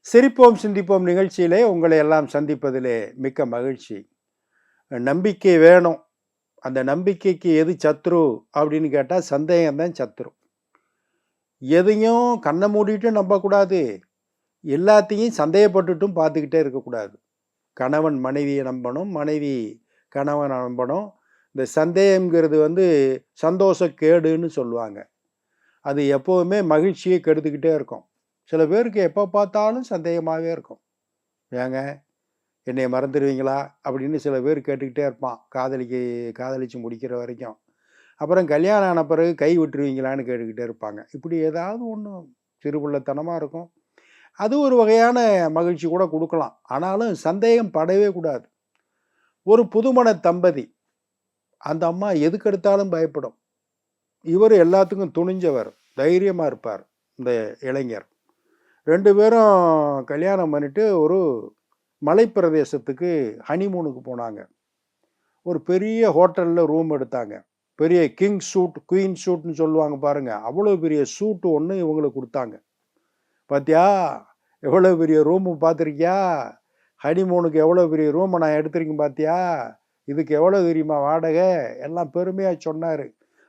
சிரிப்போம் சிந்திப்போம் நிகழ்ச்சியிலே உங்களை எல்லாம் சந்திப்பதிலே மிக்க மகிழ்ச்சி. நம்பிக்கை வேணும். அந்த நம்பிக்கைக்கு எது சத்ரு அப்படின்னு கேட்டா சந்தேகம் தான் சத்ரு. எதையும் கண்ண மூடிட்டு நம்பக்கூடாது. எல்லாத்தையும் சந்தேகப்பட்டுட்டும் பார்த்துக்கிட்டே இருக்கக்கூடாது. கணவன் மனைவியை நம்பணும், மனைவி கணவனை நம்பணும். இந்த சந்தேகம்ங்கிறது சந்தோஷக்கேடுன்னு சொல்லுவாங்க. அது எப்பவுமே மகிழ்ச்சியை கெடுத்துக்கிட்டே இருக்கும். சில பேருக்கு எப்போ பார்த்தாலும் சந்தேகமாகவே இருக்கும். ஏங்க என்னைய மறந்துடுவீங்களா அப்படின்னு சில பேர் கேட்டுக்கிட்டே இருப்பான், காதலிச்சு முடிக்கிற வரைக்கும். அப்புறம் கல்யாணம் ஆன பிறகு கை விட்டுருவீங்களான்னு கேட்டுக்கிட்டே இருப்பாங்க. இப்படி ஏதாவது ஒன்று சிறுபிள்ளைத்தனமாக இருக்கும். அது ஒரு வகையான மகிழ்ச்சி கூட கொடுக்கலாம். ஆனாலும் சந்தேகம் படவே கூடாது. ஒரு புதுமண தம்பதி, அந்த அம்மா எதுக்கெடுத்தாலும் பயப்படும். இவர் எல்லாத்துக்கும் துணிஞ்சவர், தைரியமாக இருப்பார். இந்த இளைஞர் 2 பேரும் கல்யாணம் பண்ணிட்டு ஒரு மலைப்பிரதேசத்துக்கு ஹனிமூனுக்கு போனாங்க. ஒரு பெரிய ஹோட்டலில் ரூம் எடுத்தாங்க. பெரிய கிங் சூட், குயின் சூட்னு சொல்லுவாங்க பாருங்க, அவ்வளோ பெரிய சூட்டு ஒன்று இவங்களுக்கு கொடுத்தாங்க. பார்த்தியா எவ்வளோ பெரிய ரூமு பார்த்துருக்கியா, ஹனிமூனுக்கு எவ்வளோ பெரிய ரூமை நான் எடுத்திருக்கேன் பார்த்தியா, இதுக்கு எவ்வளோ தெரியுமா வாடகை, எல்லாம் பெருமையாக சொன்னார்.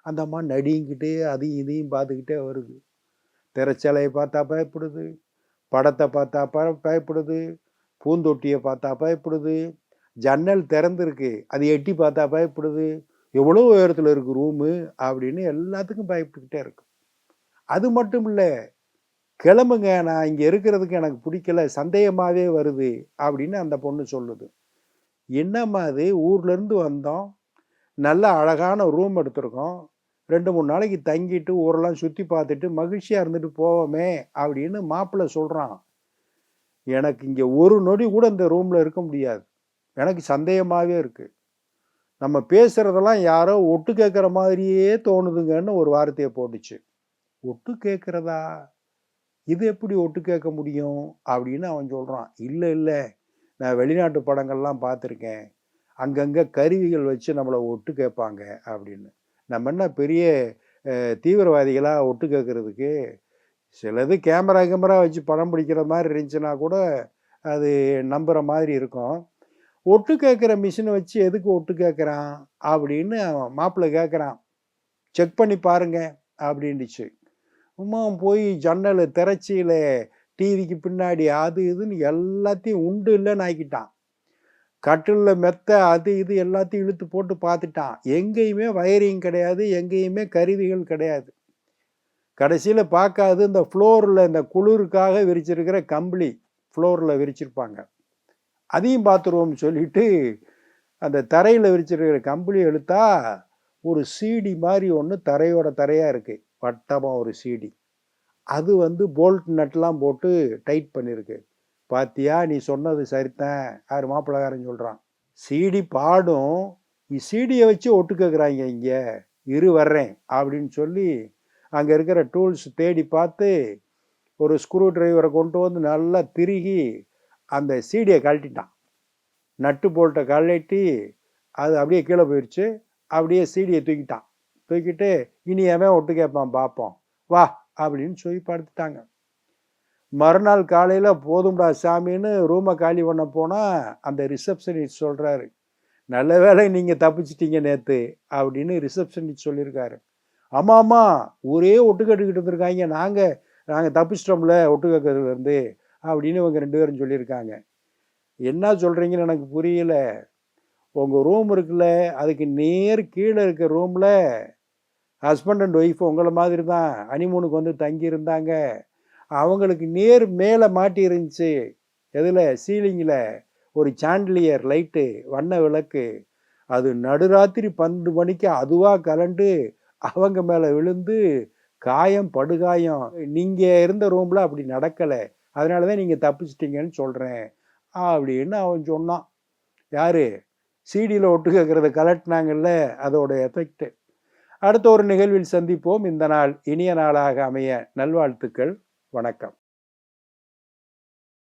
அந்த அம்மா நடிங்கிட்டே அதையும் இதையும் பார்த்துக்கிட்டே வருது. திரைச்சலையை பார்த்தா பயப்படுது, படத்தை பார்த்தா பயப்படுது, பூந்தொட்டியை பார்த்தா பயப்படுது, ஜன்னல் திறந்துருக்கு அது எட்டி பார்த்தா பயப்படுது, எவ்வளோ உயரத்தில் இருக்குது ரூமு அப்படின்னு எல்லாத்துக்கும் பயப்பட்டுக்கிட்டே இருக்கு. அது மட்டும் இல்லை, கிளம்புங்க நான் இங்கே இருக்கிறதுக்கு எனக்கு பிடிக்கல, சந்தேகமாகவே வருது அப்படின்னு அந்த பொண்ணு சொல்லுது. என்னம்மா அது, ஊர்லேருந்து வந்தோம், நல்ல அழகான ரூம் எடுத்திருக்கோம், 2-3 நாளைக்கு தங்கிட்டு ஊரெல்லாம் சுற்றி பார்த்துட்டு மகிழ்ச்சியாக இருந்துட்டு போவோமே அப்படின்னு மாப்பிள்ளை சொல்கிறான். எனக்கு இங்கே ஒரு நொடி கூட இந்த ரூமில் இருக்க முடியாது, எனக்கு சந்தேகமாகவே இருக்குது, நம்ம பேசுகிறதெல்லாம் யாரோ ஒட்டு கேட்குற மாதிரியே தோணுதுங்கன்னு ஒரு வார்த்தையை போட்டுச்சு. ஒட்டு கேட்குறதா, இது எப்படி ஒட்டு கேட்க முடியும் அப்படின்னு அவன் சொல்கிறான். இல்லை இல்லை, நான் வெளிநாட்டு படங்கள்லாம் பார்த்துருக்கேன், அங்கங்கே கருவிகள் வச்சு நம்மளை ஒட்டு கேட்பாங்க அப்படின்னு. நம்ம என்ன பெரிய தீவிரவாதிகளாக ஒட்டு கேட்குறதுக்கு? சிலது கேமரா வச்சு படம் பிடிக்கிற மாதிரி இருந்துச்சுன்னா கூட அது நம்புகிற மாதிரி இருக்கும். ஒட்டு கேட்குற மிஷினை வச்சு எதுக்கு ஒட்டு கேட்குறான் அப்படின்னு மாப்பிள்ளை கேட்குறான். செக் பண்ணி பாருங்க அப்படின்னுச்சு. உமா போய் ஜன்னல் திரைச்சியில் டிவிக்கு பின்னாடி அது இதுன்னு எல்லாத்தையும் உண்டு இல்லைன்னு ஆக்கிட்டான். கட்டிலில் மெத்த அது இது எல்லாத்தையும் இழுத்து போட்டு பார்த்துட்டான். எங்கேயுமே வயரிங் கிடையாது, எங்கேயுமே கருவிகள் கிடையாது. கடைசியில் பார்க்காது இந்த ஃப்ளோரில் இந்த குளிருக்காக விரிச்சிருக்கிற கம்பளி ஃப்ளோரில் விரிச்சிருப்பாங்க, அதையும் பார்த்துருவோம்னு சொல்லிட்டு அந்த தரையில் விரிச்சிருக்கிற கம்பளி எடுத்தா ஒரு சீடி மாதிரி ஒன்று தரையோட தரையாக இருக்குது, வட்டமாக ஒரு சீடி. அது போல்ட் நட்லாம் போட்டு டைட் பண்ணியிருக்கு. பாத்தியா நீ சொன்னது சரித்தான், யார் மாப்பிள்ளக்காரன் சொல்கிறான். சீடி பாடும், சீடியை வச்சு ஒட்டு கேட்குறாங்க, இங்கே இரு வர்றேன் அப்படின்னு சொல்லி அங்கே இருக்கிற டூல்ஸ் தேடி பார்த்து ஒரு ஸ்க்ரூ டிரைவரை கொண்டு வந்து நல்லா திருகி அந்த சீடியை கழட்டிட்டான். நட்டு போல்ட்டை கழட்டி அது அப்படியே கீழே போயிடுச்சு. அப்படியே சீடியை தூக்கிட்டான். தூக்கிட்டு இனி எவன் ஒட்டு கேட்பான் பார்ப்போம் வா அப்படின்னு சொல்லி படுத்துட்டாங்க. மறுநாள் காலையில் போதும்டா சாமின்னு ரூமை காலி பண்ண போனால் அந்த ரிசப்ஷனிஸ்ட் சொல்கிறாரு, நல்ல வேளை நீங்கள் தப்பிச்சிட்டீங்க நேற்று அப்படின்னு ரிசப்ஷனிஸ்ட் சொல்லியிருக்காரு. ஆமாம் ஆமாம், ஒரே ஒட்டு கேட்டுக்கிட்டு இருந்திருக்காங்க, நாங்கள் தப்பிச்சிட்டோம்ல ஒட்டு கேட்கறதுலேருந்து அப்படின்னு இவங்க 2 பேரும் சொல்லியிருக்காங்க. என்ன சொல்கிறீங்கன்னு எனக்கு புரியல. உங்கள் ரூம் இருக்குல்ல, அதுக்கு நேர் கீழே இருக்க ரூமில் ஹஸ்பண்ட் அண்ட் ஒய்ஃப் உங்களை மாதிரி தான் ஹனிமூனுக்கு தங்கியிருந்தாங்க. அவங்களுக்கு நேர் மேலே மாட்டி இருந்துச்சு, எதில், சீலிங்கில் ஒரு சாண்டிலியர் லைட்டு, வண்ண விளக்கு. அது நடுராத்திரி 12 மணிக்கு அதுவாக கலண்டு அவங்க மேலே விழுந்து காயம் படுகாயம். நீங்கள் இருந்த ரூமில் அப்படி நடக்கலை, அதனால தான் நீங்கள் தப்பிச்சிட்டிங்கன்னு சொல்கிறேன் அப்படின்னு அவன் சொன்னான். யார், சீடியில் ஒட்டு கேட்குறத கலட்டினாங்கல்ல, அதோட எஃபெக்ட். அடுத்த ஒரு நிகழ்வில் சந்திப்போம். இந்த நாள் இனிய நாளாக அமைய நல்வாழ்த்துக்கள். வணக்கம்.